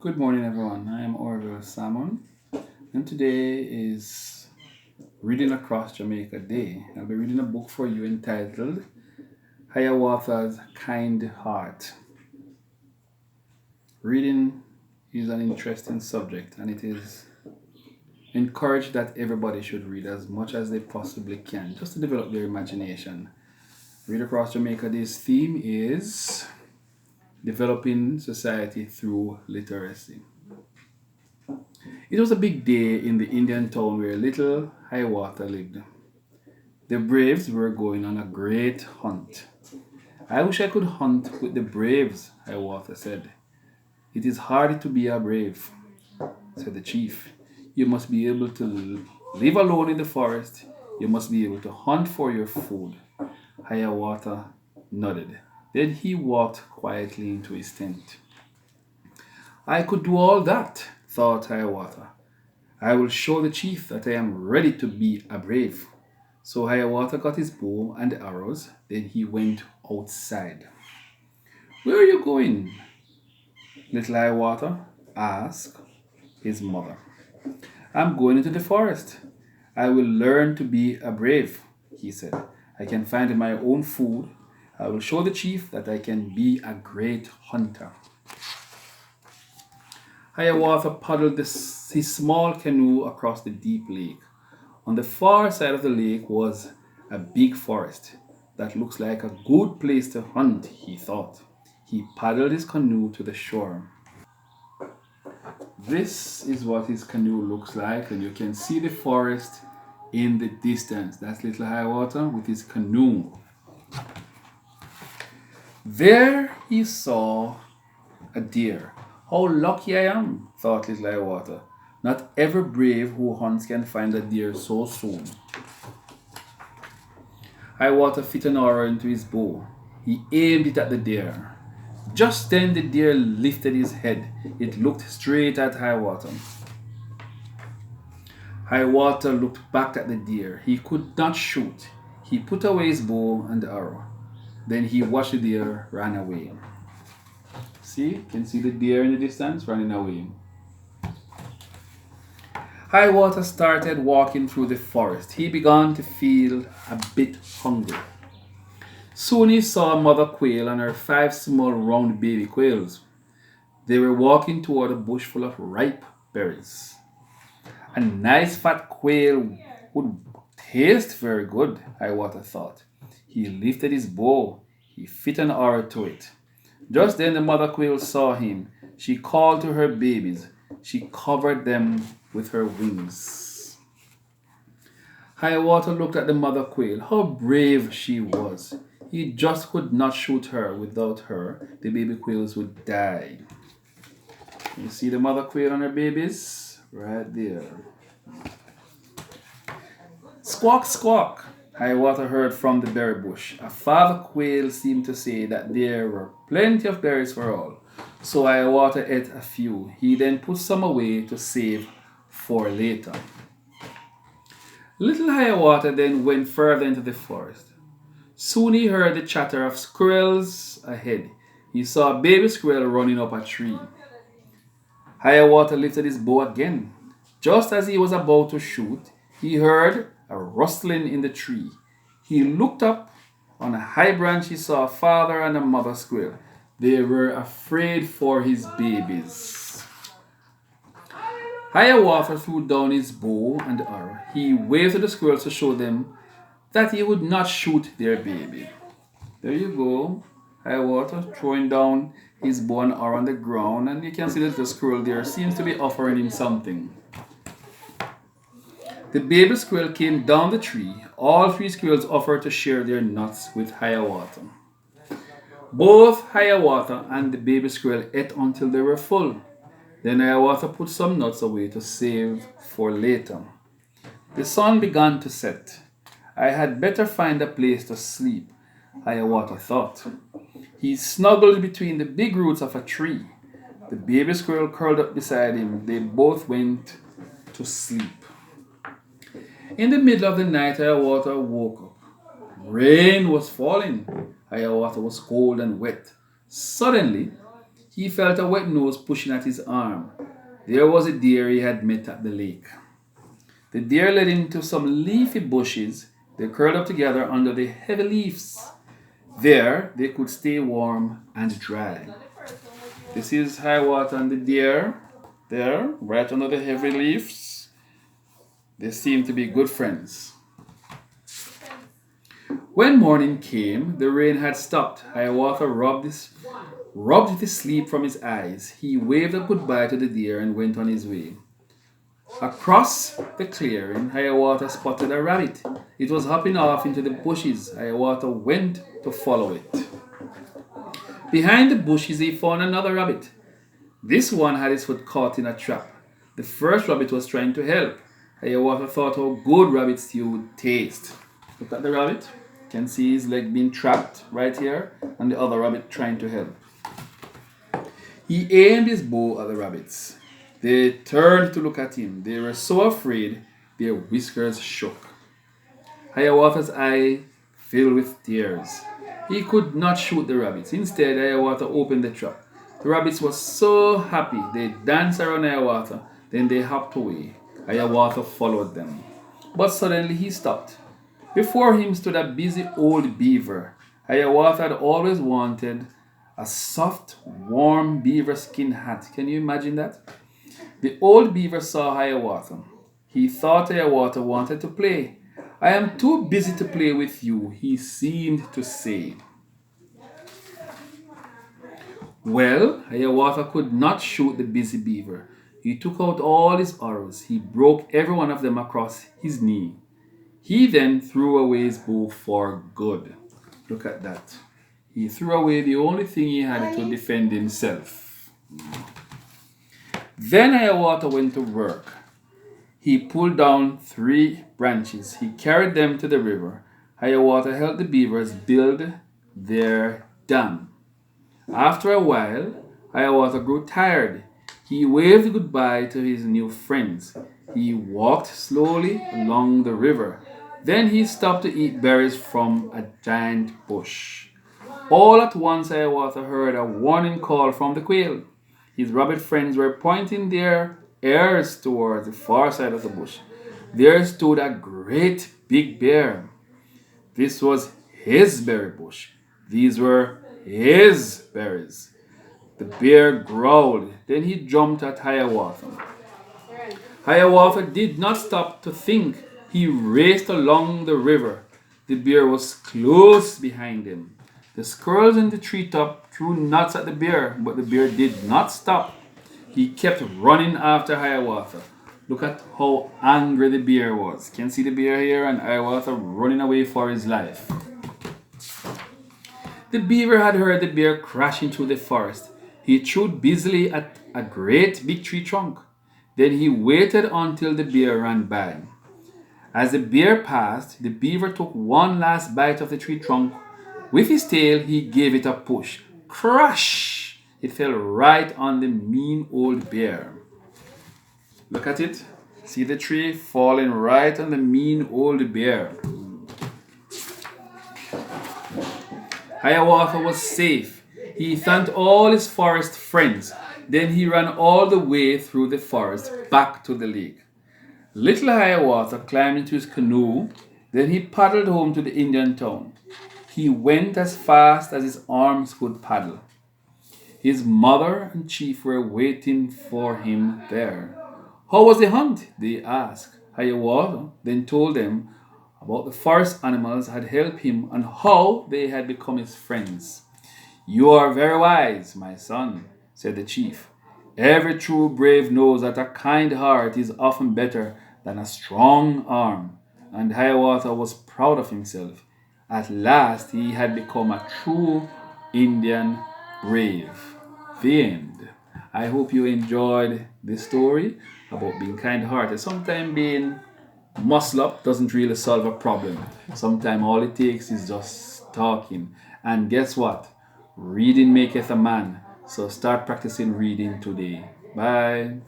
Good morning, everyone. I am Orville Salmon, and today is Reading Across Jamaica Day. I'll be reading a book for you entitled Hiawatha's Kind Heart. Reading is an interesting subject, and it is encouraged that everybody should read as much as they possibly can, just to develop their imagination. Read Across Jamaica Day's theme is Developing Society Through Literacy. It was a big day in the Indian town where little Hiawatha lived. The braves were going on a great hunt. I wish I could hunt with the braves, Hiawatha said. It is hard to be a brave, said the chief. You must be able to live alone in the forest. You must be able to hunt for your food. Hiawatha nodded. Then he walked quietly into his tent. I could do all that, thought Hiawatha. I will show the chief that I am ready to be a brave. So Hiawatha got his bow and arrows, then he went outside. Where are you going? Little Hiawatha asked his mother. I'm going into the forest. I will learn to be a brave, he said. I can find my own food. I will show the chief that I can be a great hunter. Hiawatha paddled his small canoe across the deep lake. On the far side of the lake was a big forest. That looks like a good place to hunt, he thought. He paddled his canoe to the shore. This is what his canoe looks like, and you can see the forest in the distance. That's little Hiawatha with his canoe. There he saw a deer. How lucky I am, thought little Hiawatha. Not every brave who hunts can find a deer so soon. Hiawatha fit an arrow into his bow. He aimed it at the deer. Just then the deer lifted his head. It looked straight at Hiawatha. Hiawatha looked back at the deer. He could not shoot. He put away his bow and arrow. Then he watched the deer run away. See, you can see the deer in the distance running away. Hiawatha started walking through the forest. He began to feel a bit hungry. Soon he saw Mother Quail and her 5 small round baby quails. They were walking toward a bush full of ripe berries. A nice fat quail would taste very good, Hiawatha thought. He lifted his bow. He fit an arrow to it. Just then the mother quail saw him. She called to her babies. She covered them with her wings. Hiawatha looked at the mother quail. How brave she was. He just could not shoot her. Without her, the baby quails would die. You see the mother quail and her babies? Right there. Squawk, squawk, Hiawatha heard from the berry bush. A father quail seemed to say that there were plenty of berries for all. So Hiawatha ate a few. He then put some away to save for later. Little Hiawatha then went further into the forest. Soon he heard the chatter of squirrels ahead. He saw a baby squirrel running up a tree. Hiawatha lifted his bow again. Just as he was about to shoot, he heard a rustling in the tree. He looked up. On a high branch he saw a father and a mother squirrel. They were afraid for his babies. Hiawatha threw down his bow and arrow. He waved to the squirrels to show them that he would not shoot their baby. There you go. Hiawatha throwing down his bow and arrow on the ground, and you can see that the squirrel there seems to be offering him something. The baby squirrel came down the tree. All 3 squirrels offered to share their nuts with Hiawatha. Both Hiawatha and the baby squirrel ate until they were full. Then Hiawatha put some nuts away to save for later. The sun began to set. I had better find a place to sleep, Hiawatha thought. He snuggled between the big roots of a tree. The baby squirrel curled up beside him. They both went to sleep. In the middle of the night, Hiawatha woke up. Rain was falling. Hiawatha was cold and wet. Suddenly, He felt a wet nose pushing at his arm. There was a deer he had met at the lake. The deer led him to some leafy bushes. They curled up together under the heavy leaves. There, they could stay warm and dry. This is Hiawatha and the deer. There, right under the heavy leaves. They seem to be good friends. When morning came, the rain had stopped. Hiawatha rubbed the sleep from his eyes. He waved a goodbye to the deer and went on his way. Across the clearing, Hiawatha spotted a rabbit. It was hopping off into the bushes. Hiawatha went to follow it. Behind the bushes, he found another rabbit. This one had his foot caught in a trap. The first rabbit was trying to help. Hiawatha thought how good rabbit stew would taste. Look at the rabbit. You can see his leg being trapped right here, and the other rabbit trying to help. He aimed his bow at the rabbits. They turned to look at him. They were so afraid, their whiskers shook. Hiawatha's eye filled with tears. He could not shoot the rabbits. Instead, Hiawatha opened the trap. The rabbits were so happy. They danced around Hiawatha. Then they hopped away. Hiawatha followed them. But suddenly he stopped. Before him stood a busy old beaver. Hiawatha had always wanted a soft, warm beaver skin hat. Can you imagine that? The old beaver saw Hiawatha. He thought Hiawatha wanted to play. I am too busy to play with you, he seemed to say. Well, Hiawatha could not shoot the busy beaver. He took out all his arrows. He broke every one of them across his knee. He then threw away his bow for good. Look at that. He threw away the only thing he had to defend himself. Then Hiawatha went to work. He pulled down 3 branches. He carried them to the river. Hiawatha helped the beavers build their dam. After a while, Hiawatha grew tired. He waved goodbye to his new friends. He walked slowly along the river. Then he stopped to eat berries from a giant bush. All at once, Hiawatha heard a warning call from the quail. His rabbit friends were pointing their ears towards the far side of the bush. There stood a great big bear. This was his berry bush. These were his berries. The bear growled. Then he jumped at Hiawatha. Hiawatha did not stop to think. He raced along the river. The bear was close behind him. The squirrels in the treetop threw nuts at the bear, but the bear did not stop. He kept running after Hiawatha. Look at how angry the bear was. Can you see the bear here and Hiawatha running away for his life. The beaver had heard the bear crashing through the forest. He chewed busily at a great big tree trunk. Then he waited until the bear ran by. As the bear passed, the beaver took one last bite of the tree trunk. With his tail, he gave it a push. Crash! It fell right on the mean old bear. Look at it. See the tree falling right on the mean old bear. Hiawatha was safe. He thanked all his forest friends. Then he ran all the way through the forest back to the lake. Little Hiawatha climbed into his canoe. Then he paddled home to the Indian town. He went as fast as his arms could paddle. His mother and chief were waiting for him there. How was the hunt? They asked. Hiawatha then told them about the forest animals had helped him and how they had become his friends. You are very wise, my son, said the chief. Every true brave knows that a kind heart is often better than a strong arm. And Hiawatha was proud of himself. At last he had become a true Indian brave. The end. I hope you enjoyed this story about being kind-hearted. Sometimes being muscle up doesn't really solve a problem. Sometimes all it takes is just talking. And guess what? Reading maketh a man. So start practicing reading today. Bye.